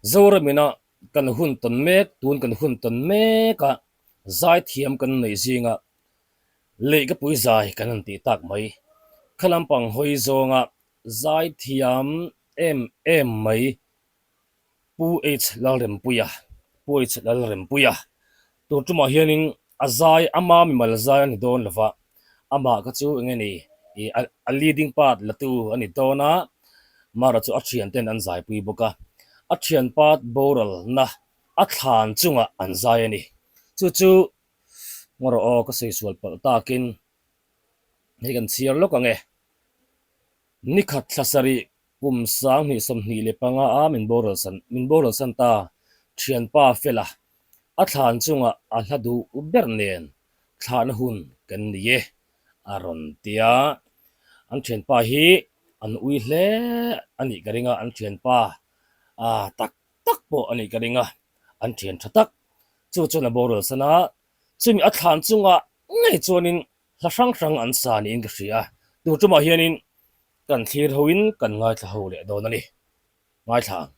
zora mina kan hun ton mek tun kan hun ton meka zai thiam kan nei zinga le ka pui zai kan an ti tak mai khalampang hoi zonga zai thiam em mai pu h lalrem puya pu h lalrem puya to tuma hianin azai ama mi mal zai ani don lova ama ka chu ngeni a leading part latu ani dona mara chu achian ten an zai pui boka achian part boral na a thlan chunga an zai ani chu chu ngoro o ka sei sual pal takin ni kan chiar lo ka nge nikhat thlasari kum sang ni som ni le panga a min boral san ta thian pa fela a thlan chunga a hladu ubernen thlan hun kan ni ye aron tia an thian pa hi an ui hle ani karinga an thian pa a tak tak po ani karinga an thian thatak chu chu na boral sana chumi a thlan chunga ngai chuanin hlasang sang an sa ni in ka hria tu tuma hianin kan thlir hoin kan ngai thla ho le don ani ngai thlang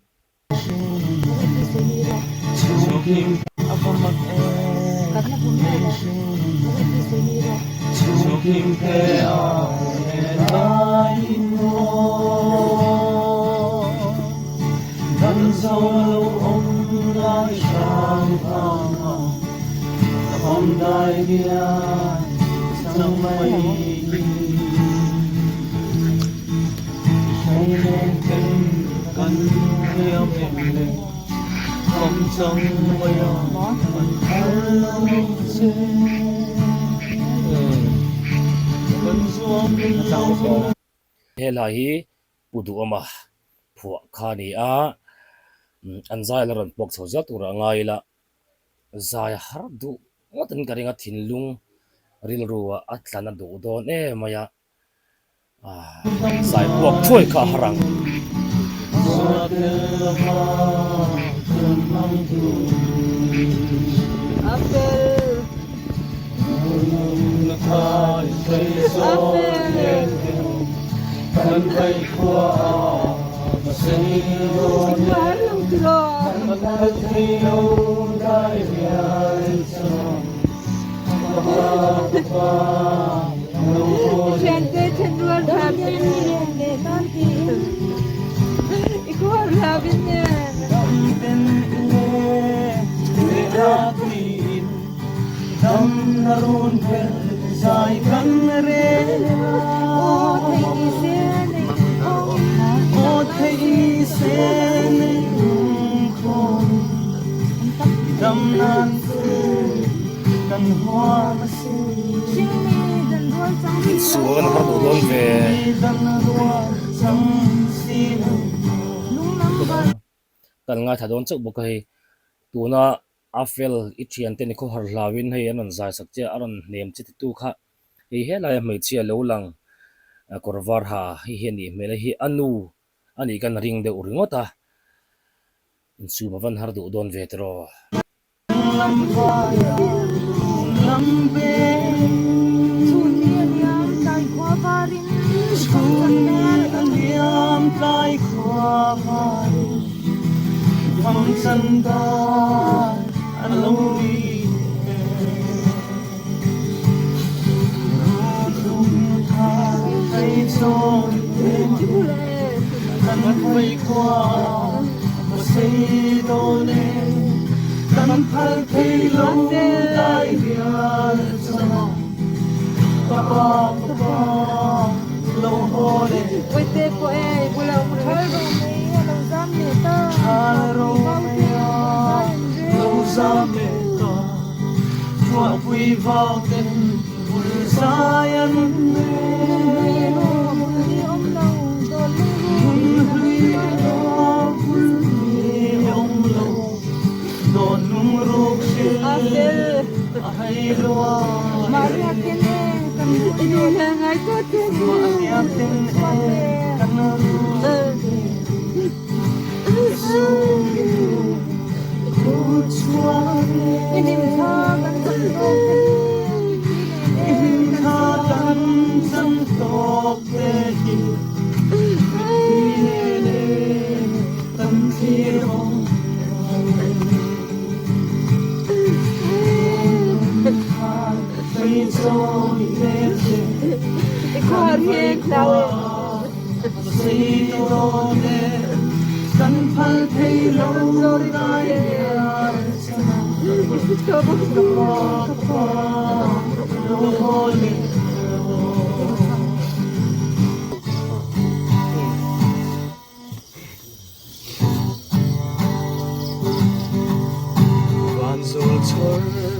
hela hi pudu ama phua khani a an zai la ran pok chhoja tura ngai la zai har du motan karinga thinlung ril ruwa atlana du don e maya zai pok thoi kha harang suan har du don ve kan nga thadon chuk bokai tuna afel ichian te ni ko har lawin hei anon zai sak che aron nem chi tu kha hi he lai mai chia lo lang korvar ha hi he ni mele hi anu ani kan ring de uringota su bavan har du don ve tro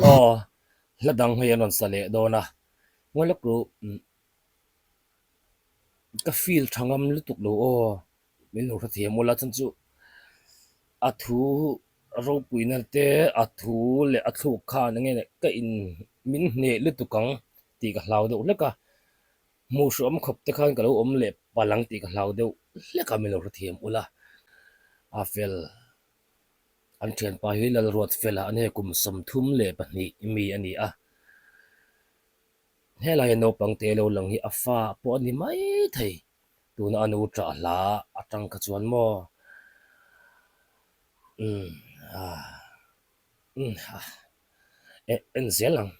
oh ladang hay anon sale dona ngolak ru ka feel thangam lutuk lo o min lo thathe mola chan chu athu ro puinar te athu le athu kha nge ka in min ne lutukang ti ka hlau de leka mu shu am khop te khan ka lo om le palang ti ka hlau de leka min lo thathe mola a fel an thian pa hi lal ruat fela ane kum som thum le pahni mi ani a hela no pang te lo lang hi afa po ani mai thei tuna anu tra la atang ka chuan mo en zelang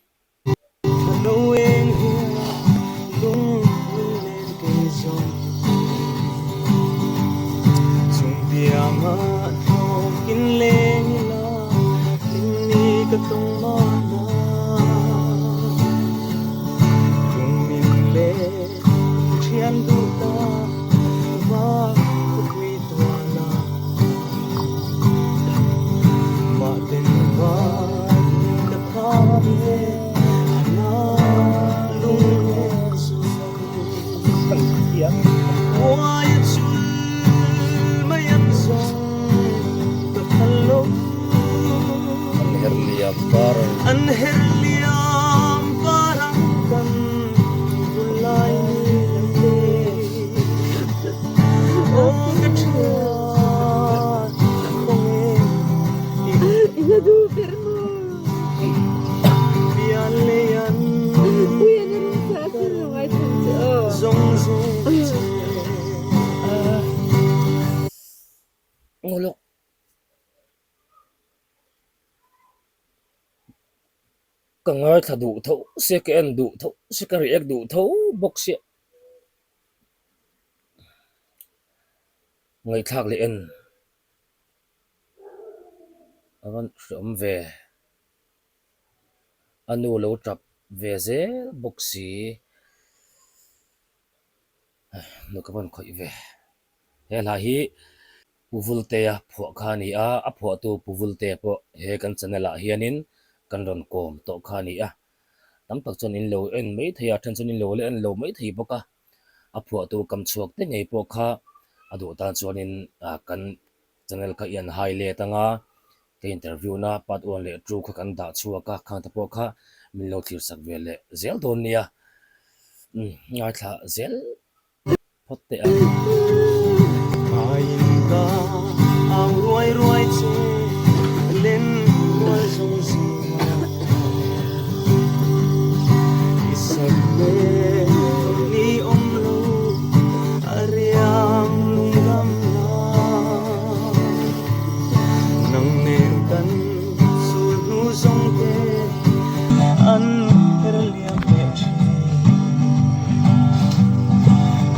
Anher liam parang kan bulay oh kachat Ina du fermo. bialean Uy, ano rin sa akin ng iPhone. zong zong ngolok ka ngai tha du tho se ke en du tho se ka riek du tho bok se ngai thak le en awan rom ve anu lo trap ve ze bok si no ka ban khoi ve he la hi puvulte ya pho khani a pho tu puvulte po he kan chanela hianin kan ron kom to khani a tam tak chon in lo en mai thaya than chon in lo le en lo mai thei boka a pho tu kam chuak te ngei po kha adu ta chon in kan channel ka yan hai le tanga ke interview na pat on le tru kha kan da chuaka kha ta po kha min lo thir sak ve le zel don nia ngai tha zel potte a kain ka ang ruai ruai che len ruai zong zong isagbe ni omlo ariang lungam na nang nen kan sul nu zong te an herliam pe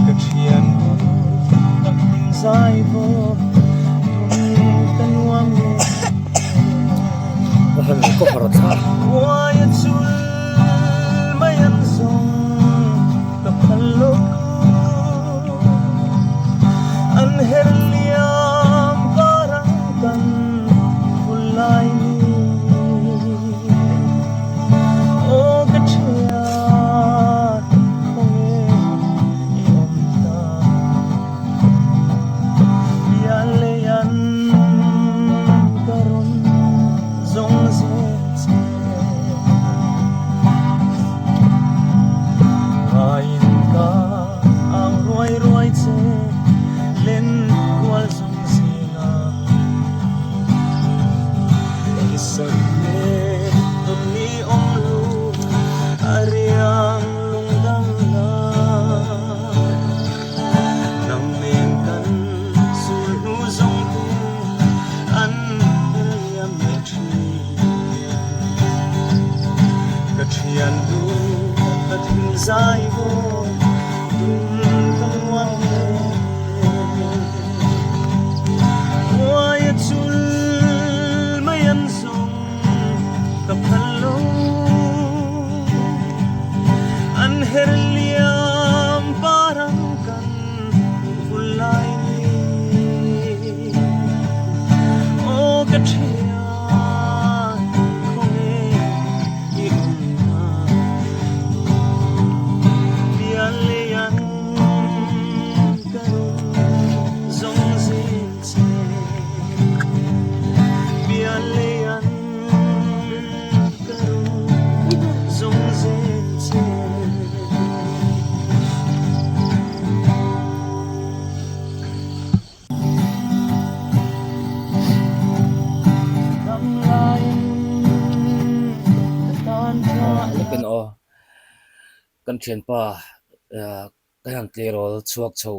kachian zai bo kan wang hal ko paratha why chul mayan song kapalo an herliam parang kan bulai o kachya kome iomta bialean karon zong zete kain ka ang ruai ruai che len wal zong zinga isagme ni omlu ariang lungdang na nang men kan sulu zong te an liam me tri kachian du katin zai bo kan wang le why trian không e bian lian karun zong zin che bian lian karun zong zin che lepen o kan thian pa kan han tlerol chuak chho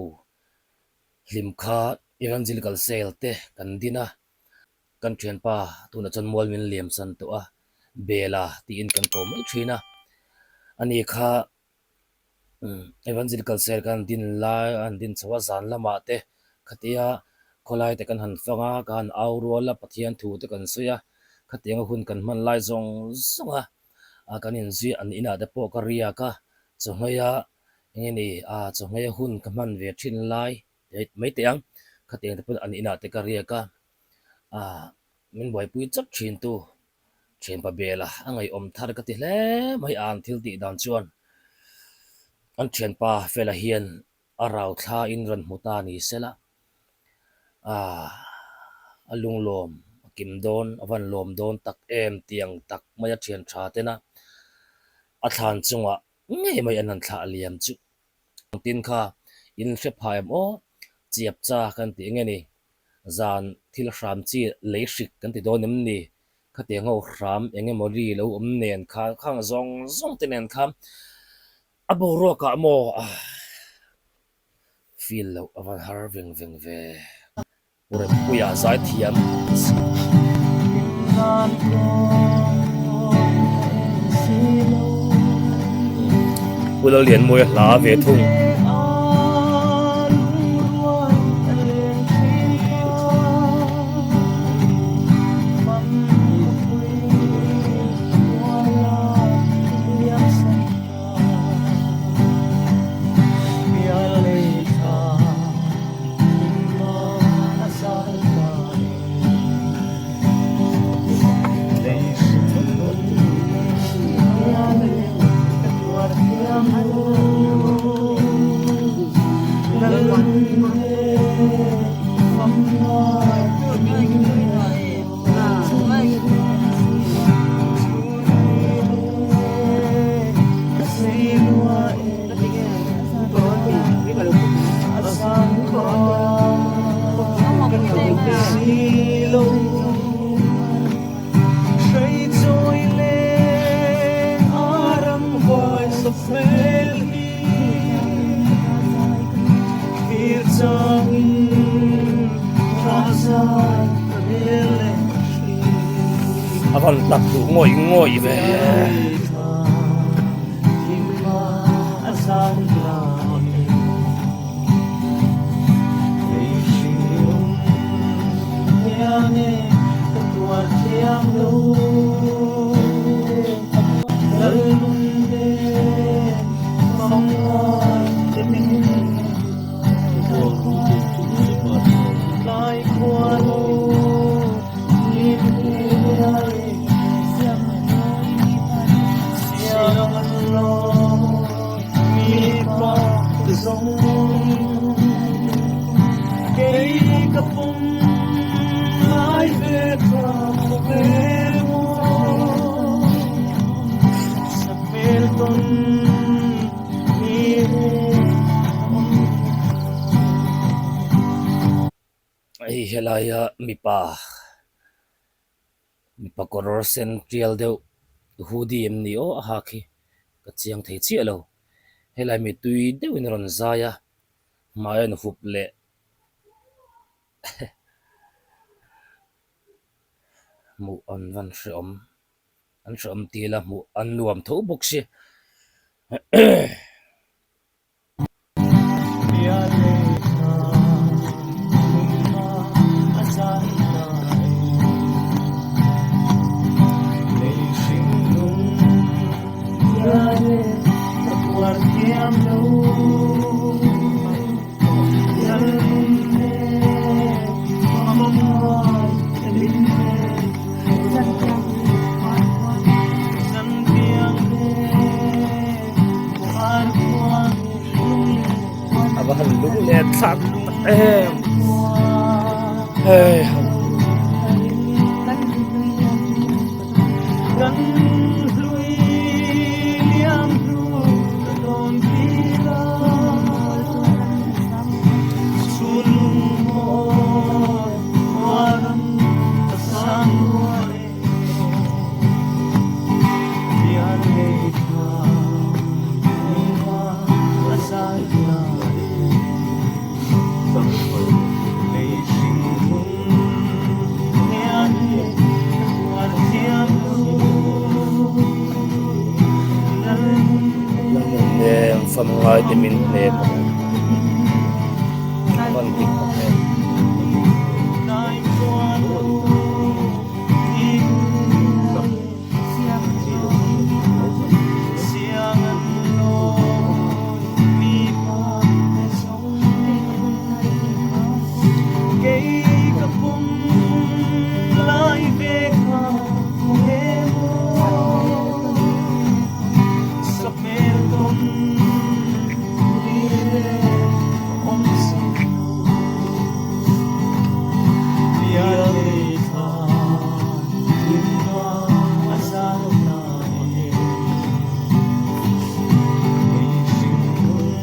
hlim kha evangelical sale te kan dina kan thian pa tuna chon mol min liam san to a bela ti in kan ko mai thina ani kha evangelical sale kan din la an din chawa zan lama te khatia kholai te kan han fanga kan aurola pathian thu te kan suya khatianga hun kan man lai zong zonga kanin zui an ina de po karia ka chongaya ngeni chongaya hun kaman ve thin lai mai te ang khatiang te pun an ina te karia ka min boy pui chap thin tu thin pa bela angai om thar ka ti hle mai an thil ti dan chuan an thian pa fela hian arau thla in ran muta ni sela alung lom kim don avan lom don tak em tiang tak maya thian tha te na a than chunga nge mai anan thla liam chu tin kha in hre phaim o chiap cha kan ti nge ni zan thil hram chi leishik kan ti donem ni khate ngo hram enge mori lo nen kha khang zong zong te nen kham abo ro ka mo feel lo avan har veng veng ve ure puya zai thiam ulo lian moi la ve thung avan tak tu ngoi ngoi ve ai helaya mipa koror central deu hudi em ni o ha khi ka chiang thei chi alo helai mi tui deu in ron zaya mayan hup le mu an van shom an shom ti la mu an nuam tho bok si I'm thạc em hey gần lui liam lu don tira sulung mo waran tasan wale biar leka niwa asal na lei singkung niane wartiam em phần ngoài thì mình nếm phần thịt em nai kwa siang no mi pa song kay kapum lai ve ka mo sa pelton dire om sino biare tha timwa asal na e singkung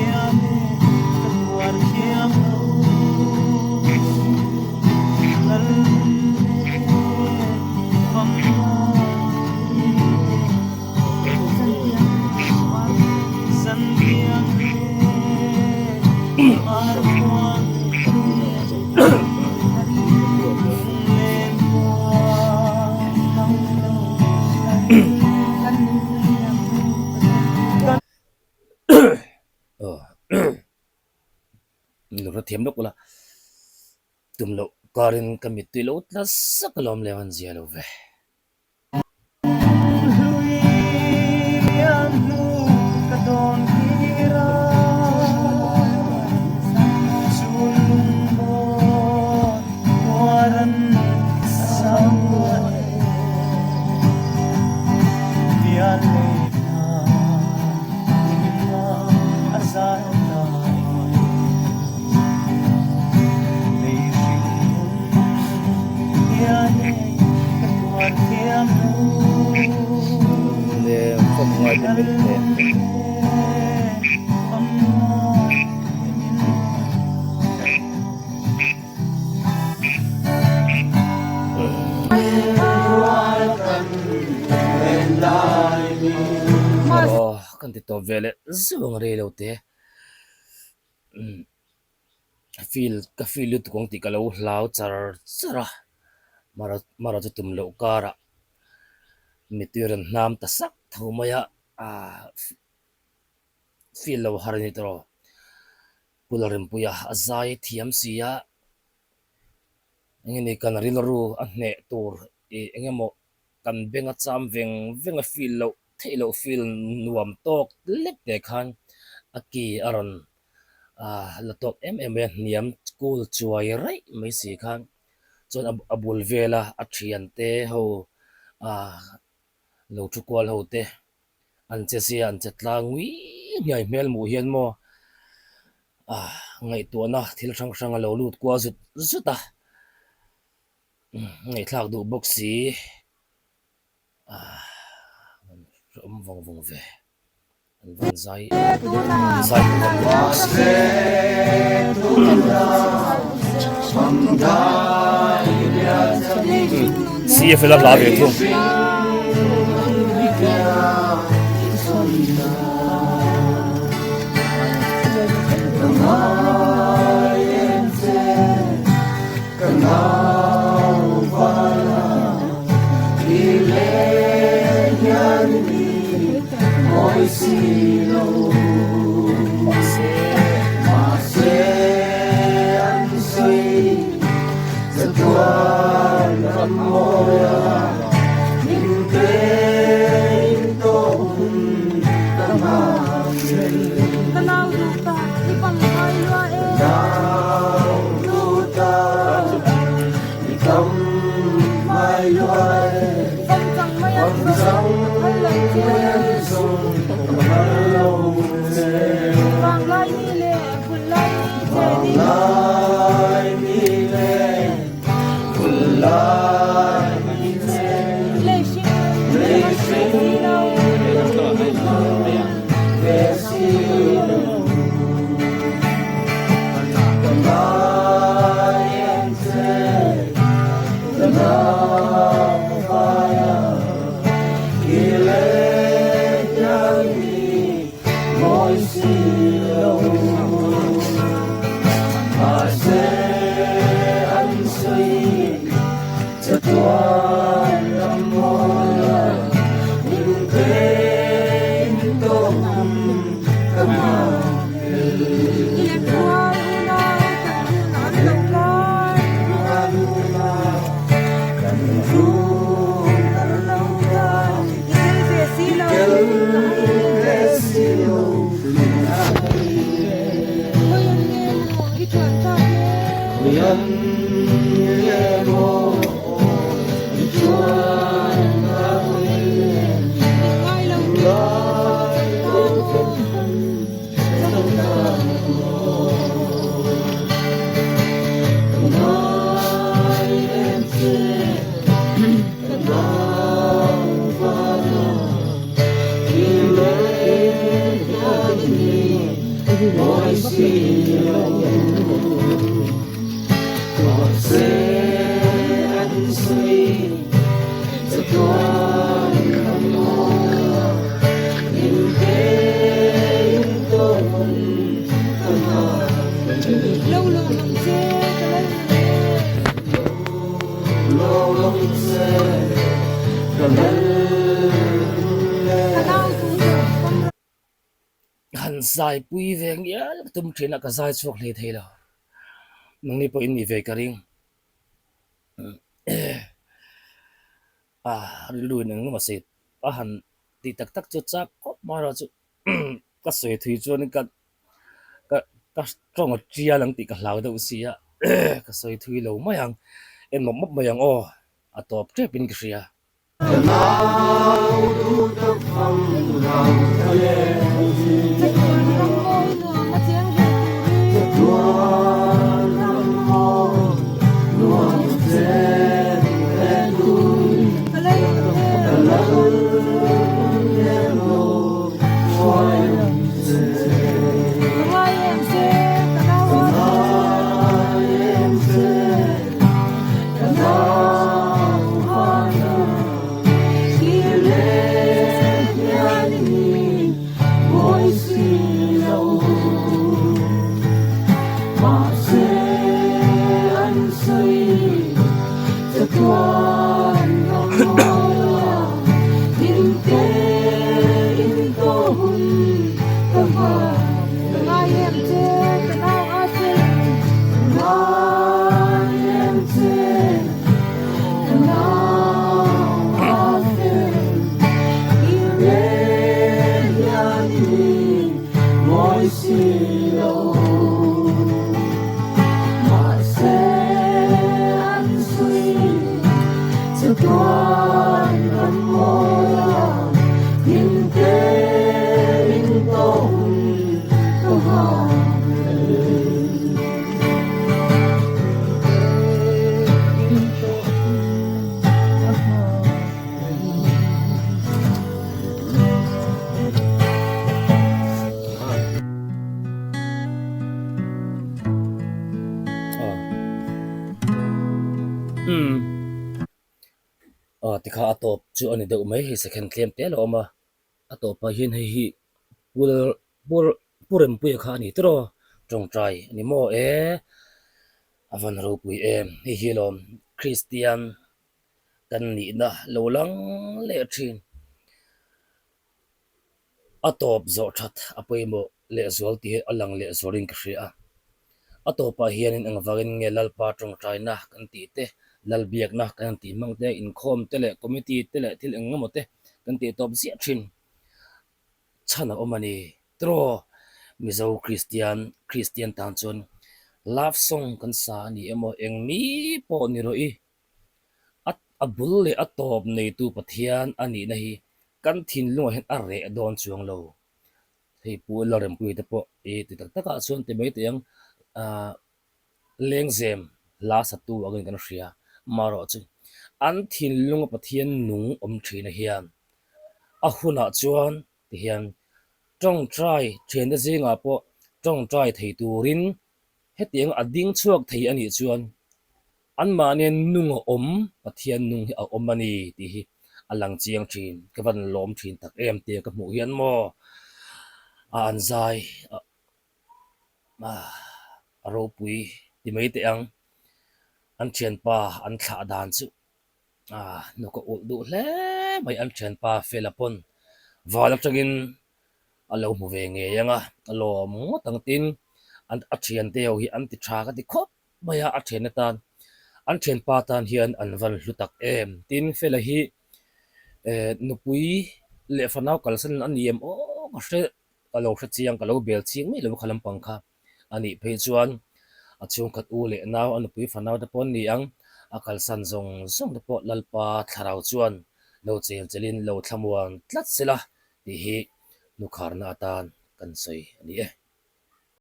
yane katwar kiam lúc đó thiếm lúc là tụm lộ karin kami tùy lộ là sắc lom lewan zia lo về em phần ngoài thì mình nếm kan tito vele zuang re lo te feel lu tukong ti kalau lau chara mara tu tum lo kara mitiran nam ta sak thumaya feel lo harani tro pularim puya azai thiam sia ngini kan rilaru anne tur engemo kan benga cham venga feel lo thelo feel nuam tok lek te khan aki aron latok niam school chuai rai mai si khan chon abul vela atrian te ho lo chu kwal ho te an che sia an chetlang wi ngai mel mu hian mo ngai to na thil sang lo lut kwa zuta ngai thlak du boxi rom vong ve an van zai see if la la ve tu han zai pui veng ya tum trina ka zai chok le thela nang ni po in mi ve ka ring lu nang ma se a han ti tak tak chu chak ko ma ra chu ka soi thui chuan ka ka ka strong chia lang ti ka hlau do sia ka soi thui lo ma yang en mop mop ma yang o a top tre pin ka ria tikha atop chu ani deuh mai hi second claim te lo ma atop pa hin hi pur pur purem pui kha ni tro tong trai ni mo avan ro pui em hi lom Christian kan ni na lo lang le thin atop zo that apoi mo le zol ti alang le zoring kria atopa hianin angwangin nge lalpa tong trai na kan ti te lalbiak na kan ti mang te in khom te le committee te le thil engemaw te kan ti top zia thin chana omani tro mizo Christian tan chon love song kan sa ni emo eng mi po ni roi at abul le atop nei tu pathian ani na hi kan thin lo hen are don chuang lo thei pu lo rem pui te po ti tak taka chon te mai te yang lengzem la satu agin kan ria maro chu an thin lunga pathian nung om thina hian a huna chuan ti hian tong trai chen da zinga po tong trai thei turin hetiang ading chuak thei ani chuan an manen nunga om pathian nung hi a om ani ti hi alang chiang thin kavan lom thin tak em te ka mu hian mo a an zai aro pui ti mai te ang an thian pa an thla dan chu no ko ul du hle mai an thian pa felapon valam changin alo mu ve nge yanga alo mu tang tin an a thian te hi an ti tha ka ti khop maya a thian tan an thian pa tan hian an van hlutak em tin fela hi nupui le fanau kalsan an yem o ka hre alo hre chiang ka lo bel chiang mi lo khalam pangkha ani phei chuan a chung khat u le naw an pui fanau da pon ni ang a kalsan zong zong da po lalpa tharau chuan lo chen chelin lo thlamuan tlat sela ti hi nu kharna tan kan sei ani e